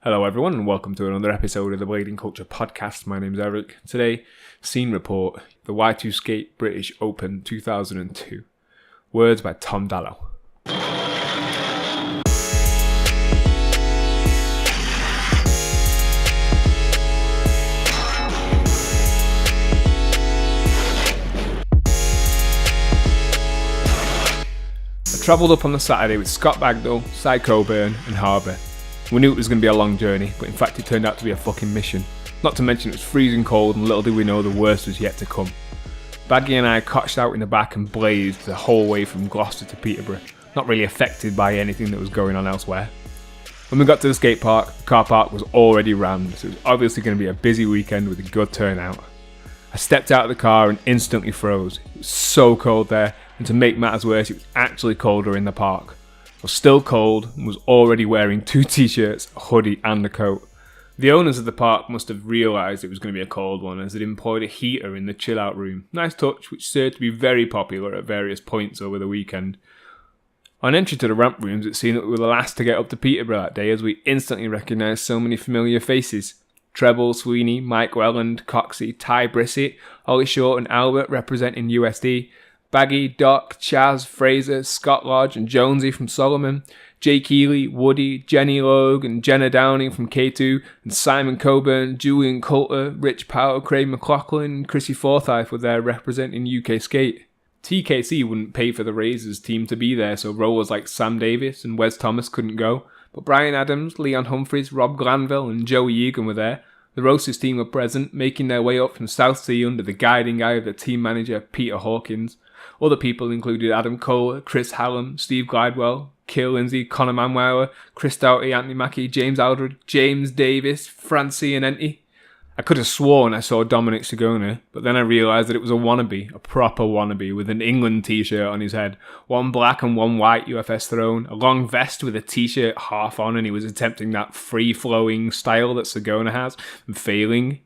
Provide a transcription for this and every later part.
Hello everyone and welcome to another episode of the Blading Culture Podcast. My name's Eric. Today, scene report, the Y2SK8 British Open 2002. Words by Tom Dallows. I travelled up on the Saturday with Scott Bagdell, Cy Coburn and Harbour. We knew it was going to be a long journey, but in fact it turned out to be a fucking mission. Not to mention it was freezing cold and little did we know the worst was yet to come. Baggy and I cotched out in the back and blazed the whole way from Gloucester to Peterborough, not really affected by anything that was going on elsewhere. When we got to the skate park, the car park was already rammed, so it was obviously going to be a busy weekend with a good turnout. I stepped out of the car and instantly froze. It was so cold there, and to make matters worse, it was actually colder in the park. I was still cold and was already wearing 2 t-shirts, a hoodie and a coat. The owners of the park must have realised it was going to be a cold one as they'd employed a heater in the chill out room. Nice touch, which served to be very popular at various points over the weekend. On entry to the ramp rooms, it seemed that we were the last to get up to Peterborough that day as we instantly recognised so many familiar faces. Treble, Sweeney, Mike Welland, Coxey, Ty Brissett, Ollie Short and Albert representing USD. Baggy, Doc, Chaz, Fraser, Scott Lodge and Jonesy from Solomon, Jay Keeley, Woody, Jenny Logue and Jenna Downing from K2, and Simon Coburn, Julian Coulter, Rich Powell, Craig McLaughlin and Chrissy Forsyth were there representing Y2SK8. TKC wouldn't pay for the Razors team to be there, so rollers like Sam Davis and Wes Thomas couldn't go, but Brian Adams, Leon Humphries, Rob Glanville and Joey Egan were there. The Roasters team were present, making their way up from Southsea under the guiding eye of the team manager Peter Hawkins. Other people included Adam Kohler, Chris Hallam, Steve Glidewell, Keir Lindsay, Conor Manweiler, Chris Doughty, Anthony Mackie, James Aldred, James Davis, Francie and Enty. I could have sworn I saw Dominic Sigona, but then I realised that it was a wannabe, a proper wannabe, with an England t-shirt on his head, one black and one white UFS throne, a long vest with a t-shirt half on, and he was attempting that free-flowing style that Sigona has, and failing.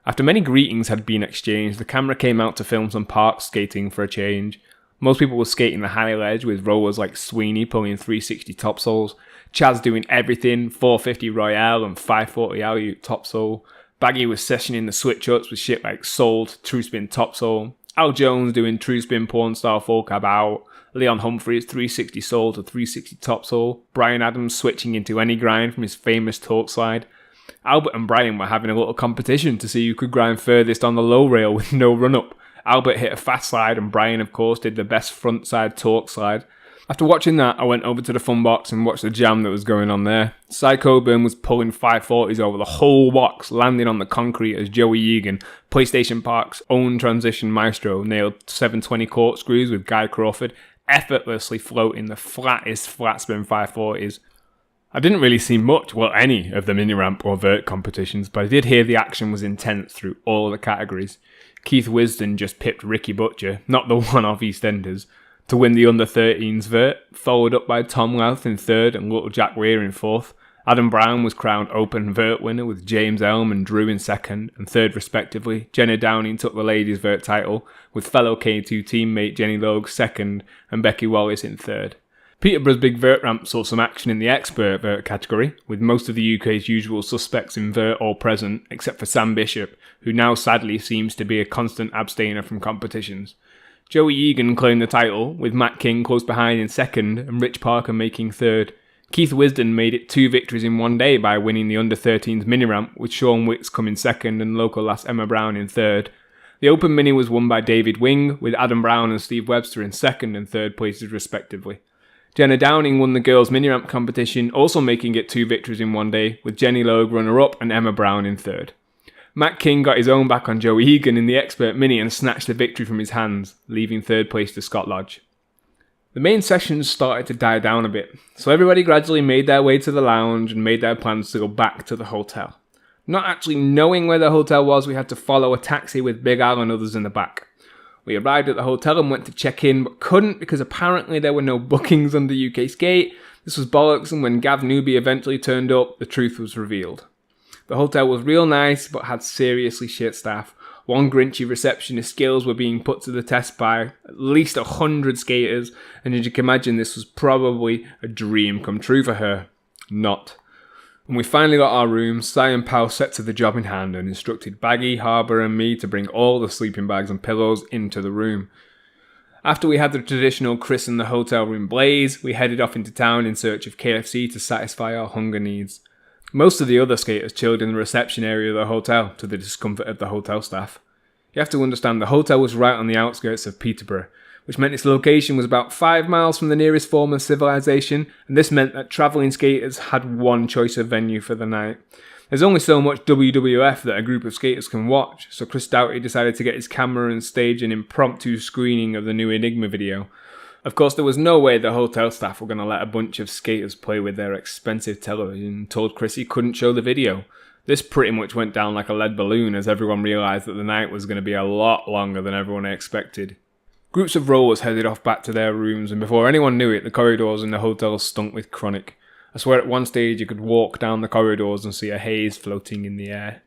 After many greetings had been exchanged, the camera came out to film some park skating for a change. Most people were skating the high ledge with rollers like Sweeney pulling 360 topsouls, Chaz doing everything, 450 Royale and 540 alley-oop topsoul. Baggy was sessioning the switch-ups with shit like Sold, True Spin topsoul. Al Jones doing True Spin porn style full cab out. Leon Humphries 360 soul to 360 topsoul. Brian Adams switching into any grind from his famous torque slide. Albert and Brian were having a little competition to see who could grind furthest on the low rail with no run-up. Albert hit a fast slide and Brian, of course, did the best front side torque slide. After watching that, I went over to the fun box and watched the jam that was going on there. Cy Coburn was pulling 540s over the whole box, landing on the concrete as Joey Egan, PlayStation Park's own transition maestro, nailed 720 corkscrews with Guy Crawford, effortlessly floating the flattest flat spin 540s. I didn't really see much, well any, of the mini-ramp or vert competitions, but I did hear the action was intense through all of the categories. Keith Wisdom just pipped Ricky Butcher, not the one-off EastEnders, to win the under-13s vert, followed up by Tom Louth in 3rd and Little Jack Weir in 4th. Adam Brown was crowned Open Vert winner with James Elm and Drew in 2nd and 3rd respectively. Jenna Downing took the ladies' vert title, with fellow K2 teammate Jenny Logue 2nd and Becky Wallace in 3rd. Peterborough's big vert ramp saw some action in the expert vert category, with most of the UK's usual suspects in vert all present, except for Sam Bishop, who now sadly seems to be a constant abstainer from competitions. Joey Egan claimed the title, with Matt King close behind in 2nd and Rich Parker making 3rd. Keith Wisdom made it 2 victories in one day by winning the under-13s mini-ramp, with Sean Wicks coming 2nd and local lass Emma Brown in 3rd. The Open Mini was won by David Wing, with Adam Brown and Steve Webster in 2nd and 3rd places respectively. Jenna Downing won the girls' mini-ramp competition, also making it 2 victories in one day, with Jenny Logue runner-up and Emma Brown in 3rd. Matt King got his own back on Joey Egan in the expert mini and snatched the victory from his hands, leaving 3rd place to Scott Lodge. The main sessions started to die down a bit, so everybody gradually made their way to the lounge and made their plans to go back to the hotel. Not actually knowing where the hotel was, we had to follow a taxi with Big Al and others in the back. We arrived at the hotel and went to check in, but couldn't because apparently there were no bookings under Y2SK8. This was bollocks, and when Gav Newby eventually turned up, the truth was revealed. The hotel was real nice, but had seriously shit staff. One grinchy receptionist skills were being put to the test by at least 100 skaters, and as you can imagine, this was probably a dream come true for her. Not. When we finally got our rooms, Si and Pal set to the job in hand and instructed Baggy, Harbour and me to bring all the sleeping bags and pillows into the room. After we had the traditional christen the hotel room blaze, we headed off into town in search of KFC to satisfy our hunger needs. Most of the other skaters chilled in the reception area of the hotel, to the discomfort of the hotel staff. You have to understand the hotel was right on the outskirts of Peterborough, which meant its location was about 5 miles from the nearest form of civilization, and this meant that travelling skaters had one choice of venue for the night. There's only so much WWF that a group of skaters can watch, so Chris Doughty decided to get his camera and stage an impromptu screening of the new Enigma video. Of course, there was no way the hotel staff were going to let a bunch of skaters play with their expensive television and told Chris he couldn't show the video. This pretty much went down like a lead balloon as everyone realised that the night was going to be a lot longer than everyone expected. Groups of rollers headed off back to their rooms, and before anyone knew it, the corridors in the hotel stunk with chronic. I swear at one stage you could walk down the corridors and see a haze floating in the air.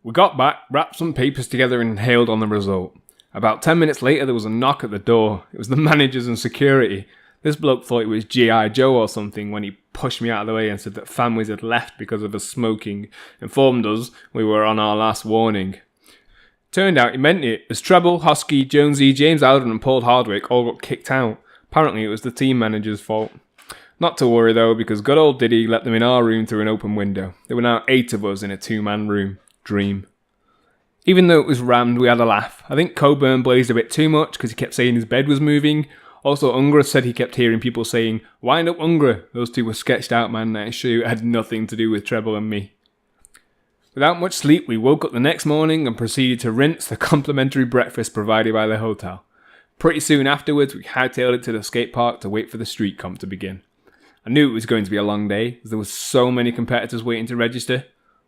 We got back, wrapped some papers together and hailed on the result. About 10 minutes later there was a knock at the door. It was the managers and security. This bloke thought it was G.I. Joe or something when he pushed me out of the way and said that families had left because of us smoking, informed us we were on our last warning. Turned out he meant it, as Treble, Hosky, Jonesy, James Alden and Paul Hardwick all got kicked out. Apparently it was the team manager's fault. Not to worry though, because good old Diddy let them in our room through an open window. There were now 8 of us in a 2-man room. Dream. Even though it was rammed, we had a laugh. I think Coburn blazed a bit too much because he kept saying his bed was moving. Also, Ungra said he kept hearing people saying, "Wind up, Ungra." Those two were sketched out, man. I assure you it had nothing to do with Treble and me. Without much sleep, we woke up the next morning and proceeded to rinse the complimentary breakfast provided by the hotel. Pretty soon afterwards, we hightailed it to the skate park to wait for the street comp to begin. I knew it was going to be a long day, as there were so many competitors waiting to register.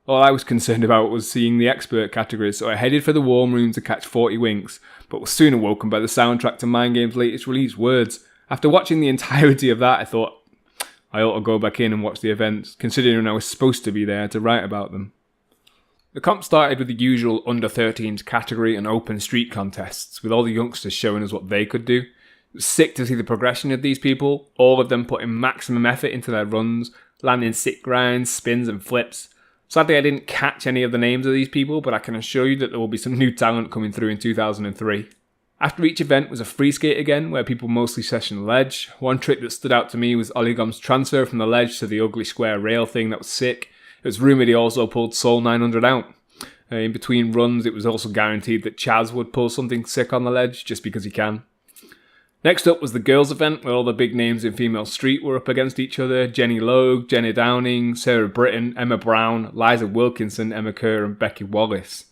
All I was concerned about was seeing the expert categories, so I headed for the warm room to catch 40 winks, but was soon awoken by the soundtrack to Mind Game's latest release, Words. After watching the entirety of that, I thought I ought to go back in and watch the events, considering I was supposed to be there to write about them. The comp started with the usual under-13s category and open street contests, with all the youngsters showing us what they could do. It was sick to see the progression of these people, all of them putting maximum effort into their runs, landing sick grinds, spins and flips. Sadly, I didn't catch any of the names of these people, but I can assure you that there will be some new talent coming through in 2003. After each event was a free skate again, where people mostly session ledge. One trick that stood out to me was Oligom's transfer from the ledge to the ugly square rail thing. That was sick. It was rumoured he also pulled Soul 900 out. In between runs, it was also guaranteed that Chaz would pull something sick on the ledge, just because he can. Next up was the girls event, where all the big names in female street were up against each other. Jenny Logue, Jenny Downing, Sarah Britton, Emma Brown, Liza Wilkinson, Emma Kerr and Becky Wallace.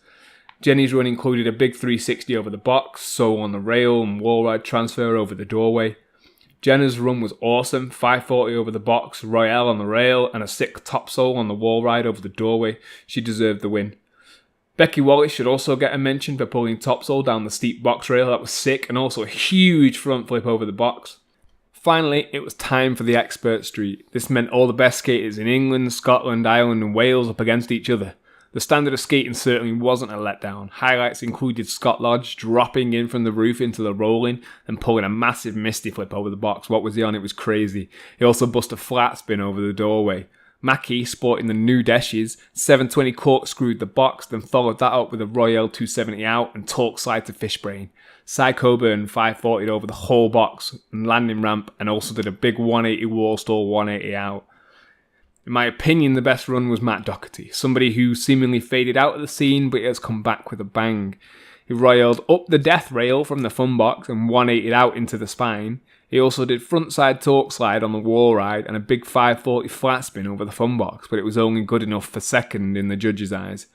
Jenny's run included a big 360 over the box, Soul on the rail and wall ride transfer over the doorway. Jenna's run was awesome, 540 over the box, Royale on the rail and a sick top soul on the wall ride over the doorway. She deserved the win. Becky Wallace should also get a mention for pulling topsoul down the steep box rail. That was sick, and also a huge front flip over the box. Finally, it was time for the expert street. This meant all the best skaters in England, Scotland, Ireland and Wales up against each other. The standard of skating certainly wasn't a letdown. Highlights included Scott Lodge dropping in from the roof into the rolling and pulling a massive misty flip over the box. What was he on? It was crazy. He also busted a flat spin over the doorway. Mackie, sporting the new Deshes, 720 corkscrewed the box, then followed that up with a Royale 270 out and torque slide to Fishbrain. Cy Coburn 540'd over the whole box and landing ramp, and also did a big 180 wall stall 180 out. In my opinion, the best run was Matt Doherty, somebody who seemingly faded out of the scene, but he has come back with a bang. He royaled up the death rail from the fun box and 180'd out into the spine. He also did frontside torque slide on the wall ride and a big 540 flat spin over the fun box, but it was only good enough for second in the judges' eyes.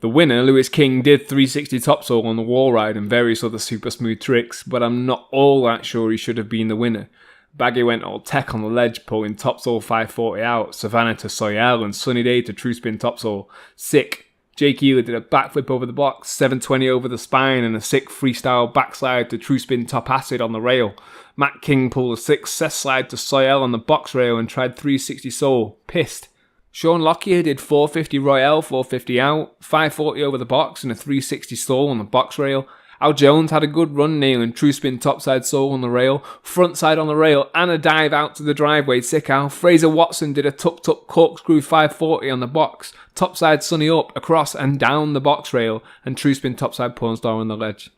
The winner, Lewis King, did 360 topsoul on the wall ride and various other super smooth tricks, but I'm not all that sure he should have been the winner. Baggy went all tech on the ledge, pulling topsoul 540 out, Savannah to Soyal and Sunny Day to true spin topsoul. Sick. Jake Ealer did a backflip over the box, 720 over the spine and a sick freestyle backslide to true spin top acid on the rail. Matt King pulled a sick cess slide to Soyal on the box rail and tried 360 soul. Pissed. Sean Lockyer did 450 Royale, 450 out, 540 over the box and a 360 soul on the box rail. Al Jones had a good run nailing true spin topside sole on the rail, frontside on the rail and a dive out to the driveway, sick Al. Fraser Watson did a tucked up corkscrew 540 on the box, topside sunny up, across and down the box rail and true spin topside porn star on the ledge.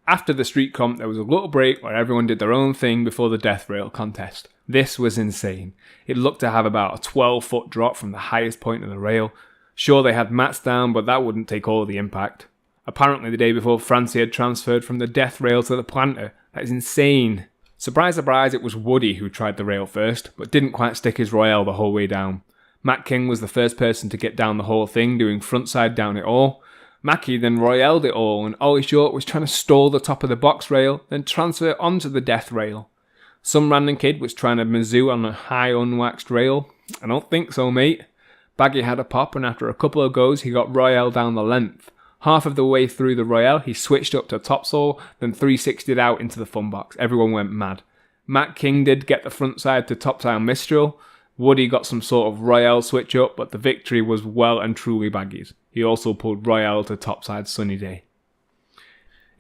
After the street comp there was a little break where everyone did their own thing before the death rail contest. This was insane. It looked to have about a 12-foot drop from the highest point of the rail. Sure, they had mats down, but that wouldn't take all the impact. Apparently the day before Francie had transferred from the death rail to the planter. That is insane. Surprise, surprise, it was Woody who tried the rail first, but didn't quite stick his Royale the whole way down. Matt King was the first person to get down the whole thing, doing frontside down it all. Mackie then Royaled it all, and Ollie Short was trying to stall the top of the box rail, then transfer it onto the death rail. Some random kid was trying to Mizzou on a high unwaxed rail. I don't think so, mate. Baggy had a pop, and after a couple of goes, he got Royale down the length. Half of the way through the Royale, he switched up to topsail, then 360'd out into the fun box. Everyone went mad. Matt King did get the front side to topside Mistral. Woody got some sort of Royale switch up, but the victory was well and truly Baggy's. He also pulled Royale to topside Sunny Day.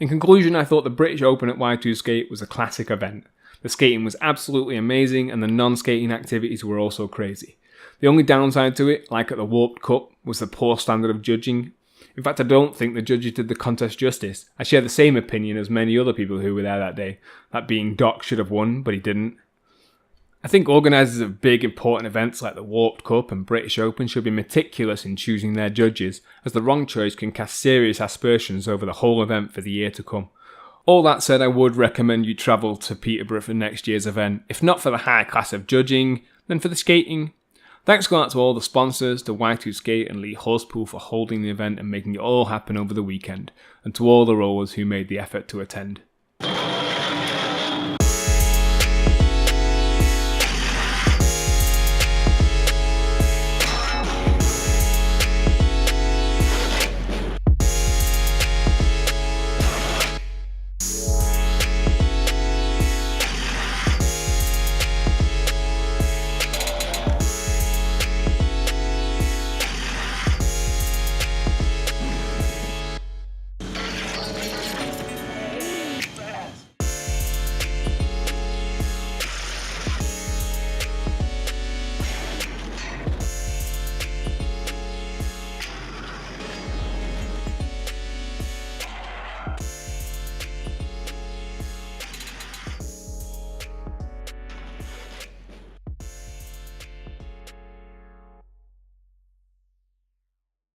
In conclusion, I thought the British Open at Y2SK8 was a classic event. The skating was absolutely amazing, and the non-skating activities were also crazy. The only downside to it, like at the Warped Cup, was the poor standard of judging. In fact, I don't think the judges did the contest justice. I share the same opinion as many other people who were there that day, that being Doc should have won, but he didn't. I think organisers of big important events like the Warped Cup and British Open should be meticulous in choosing their judges, as the wrong choice can cast serious aspersions over the whole event for the year to come. All that said, I would recommend you travel to Peterborough for next year's event, if not for the high class of judging, then for the skating. Thanks go out to all the sponsors, to Y2SK8 and Lee Horsepool for holding the event and making it all happen over the weekend, and to all the rollers who made the effort to attend.